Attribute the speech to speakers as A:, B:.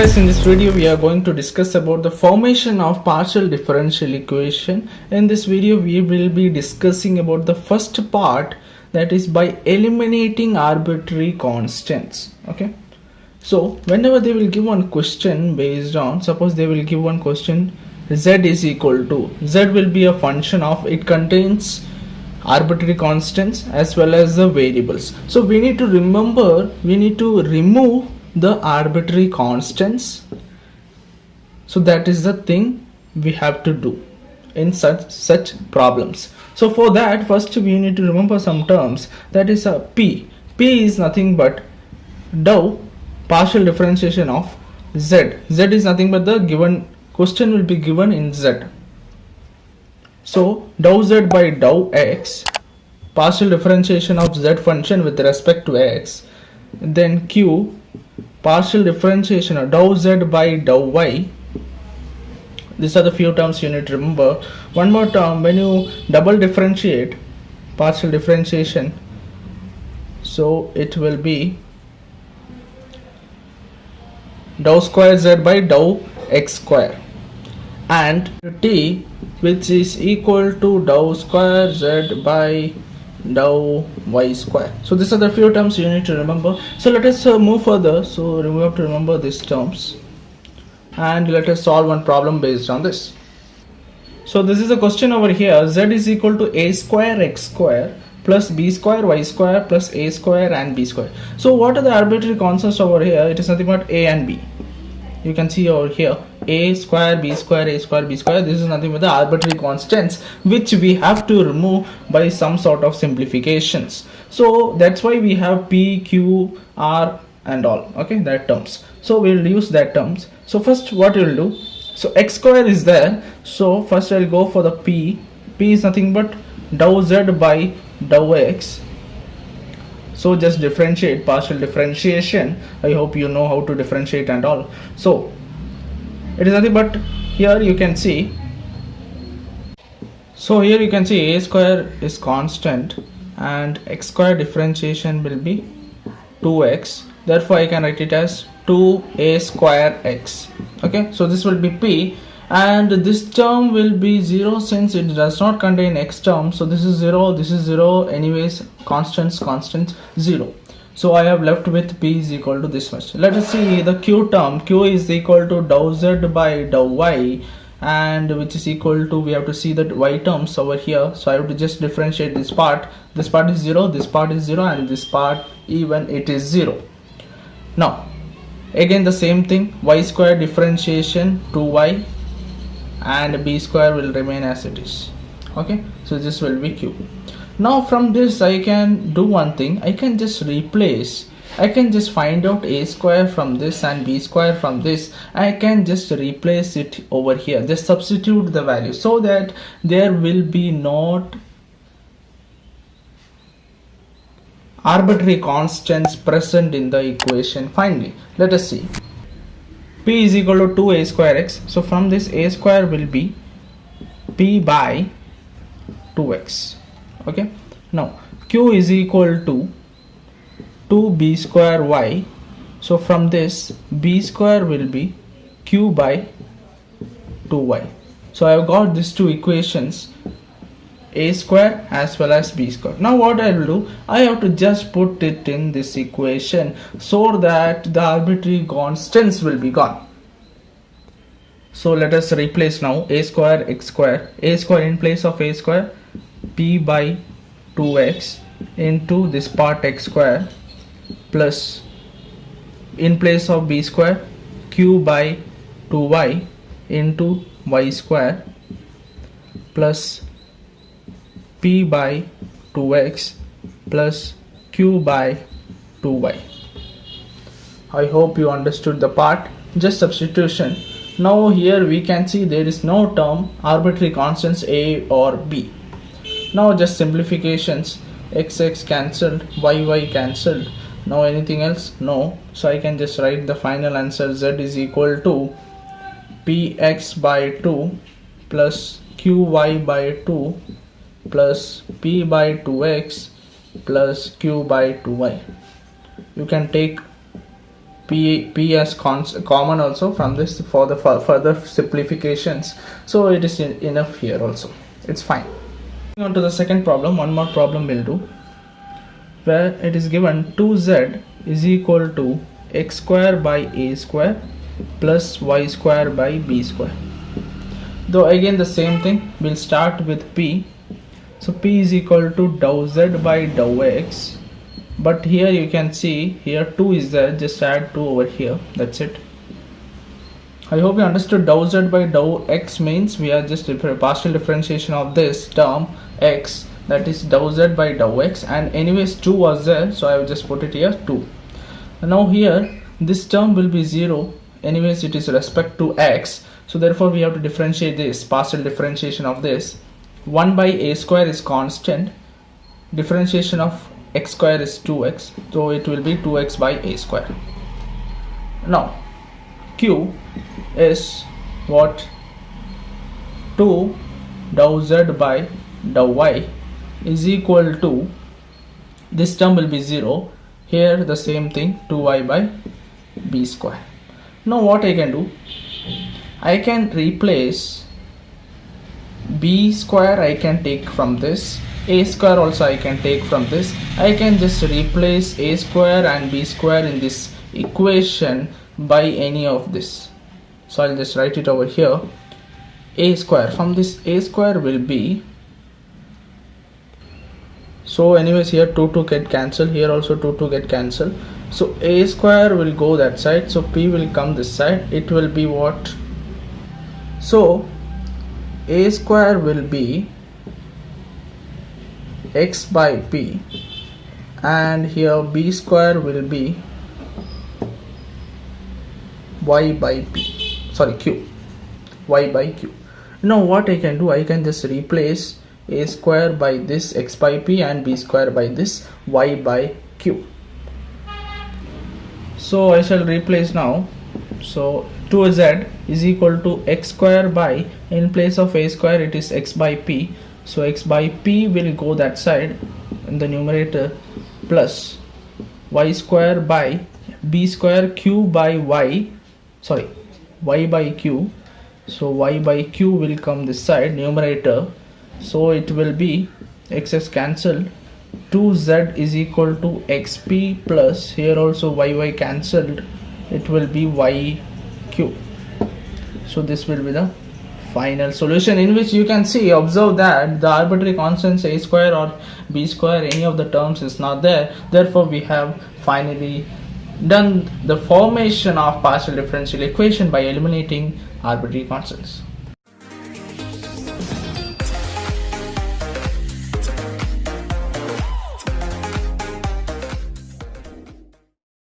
A: guys, in this video we are going to discuss about the formation of partial differential equation. In this video we will be discussing about the first part, that is by eliminating arbitrary constants. Okay, so whenever they will give one question based on, suppose they will give one question, z is equal to, z will be a function of, it contains arbitrary constants as well as the variables. So we need to remember, we need to remove the arbitrary constants. So that is the thing we have to do in such problems. So for that, first we need to remember some terms, that is a p is nothing but dou partial differentiation of z. Z is nothing but the given question will be given in z. So dou z by dou x, partial differentiation of z function with respect to x. Then q, partial differentiation of dou z by dou y. These are the few terms you need to remember. One more term, when you double differentiate, partial differentiation, so it will be dou square z by dou x square, and t, which is equal to dou square z by dou y square. So these are the few terms you need to remember. So let us move further. So we have to remember these terms and let us solve one problem based on this. So this is a question over here, z is equal to a square x square plus b square y square plus a square and b square. So what are the arbitrary constants over here? It is nothing but a and b. You can see over here a square b square a square b square. This is nothing but the arbitrary constants which we have to remove by some sort of simplifications. So that's why we have p, q, r and all, okay, that terms. So we'll use that terms. So first what we'll do, so x square is there, so first I'll go for the p is nothing but dou z by dou x. So just differentiate, partial differentiation. I hope you know how to differentiate and all. So it is nothing but, here you can see, so here you can see a square is constant and x square differentiation will be 2x. Therefore I can write it as 2a square x. Okay, so this will be p, and this term will be 0 since it does not contain x term. So this is 0, this is 0, anyways constants 0. So I have left with p is equal to this much. Let us see the q term. Q is equal to dou z by dou y, and which is equal to, we have to see that y terms over here. So I have to just differentiate this part. This part is 0, this part is 0, and this part even it is 0. Now again the same thing, y square differentiation 2y and b square will remain as it is. Okay, so this will be q. Now from this I can do one thing, I can just replace, I can just find out a square from this and b square from this. I can just replace it over here, just substitute the value so that there will be not arbitrary constants present in the equation. Finally, let us see, p is equal to 2a square x. So from this a square will be p by 2x. Okay, now q is equal to 2b square y. So from this b square will be q by 2y. So I have got these two equations, a square as well as b square. Now what I will do, I have to just put it in this equation so that the arbitrary constants will be gone. So let us replace now a square x square, a square in place of a square, p by 2x into this part x square, plus in place of b square q by 2y into y square, plus p by 2x plus q by 2y. I hope you understood the part, just substitution. Now here we can see there is no term arbitrary constants a or b. Now just simplifications, x cancelled, y cancelled. Now anything else? No. So I can just write the final answer, z is equal to px by 2 plus qy by 2 plus p by 2x plus q by 2y. You can take p as common also from this for the further simplifications, so it is enough here also, it's fine. Moving on to the second problem, one more problem we'll do, where it is given 2z is equal to x square by a square plus y square by b square. Though again the same thing, we'll start with p. So p is equal to dou z by dou x, but here you can see here 2 is there, just add 2 over here, that's it. I hope you understood. Dou z by dou x means we are just partial differentiation of this term x, that is dou z by dou x, and anyways 2 was there, so I will just put it here 2. Now here this term will be 0, anyways it is respect to x, so therefore we have to differentiate this, partial differentiation of this. 1 by a square is constant, differentiation of x square is 2x, so it will be 2x by a square. Now q is what? 2 dou z by dou y is equal to, this term will be 0, here the same thing, 2y by b square. Now what I can do, I can replace b square, I can take from this, a square also I can take from this. I can just replace a square and b square in this equation by any of this. So I'll just write it over here. A square, from this a square will be, so anyways here 2 get cancelled, here also 2 get cancelled, so a square will go that side, so p will come this side, it will be what? So a square will be x by p, and here b square will be y by p, sorry q, y by q. Now what I can do, I can just replace a square by this x by p and b square by this y by q. So I shall replace now. So 2z is equal to x square by, in place of a square it is x by p, so x by p will go that side in the numerator, plus y square by b square q by y, sorry y by q, so y by q will come this side numerator, so it will be x is cancelled, 2z is equal to xp plus here also y cancelled, it will be yq. So this will be the final solution, in which you can see, observe that the arbitrary constants a square or b square, any of the terms is not there, therefore we have finally done the formation of partial differential equation by eliminating arbitrary constants.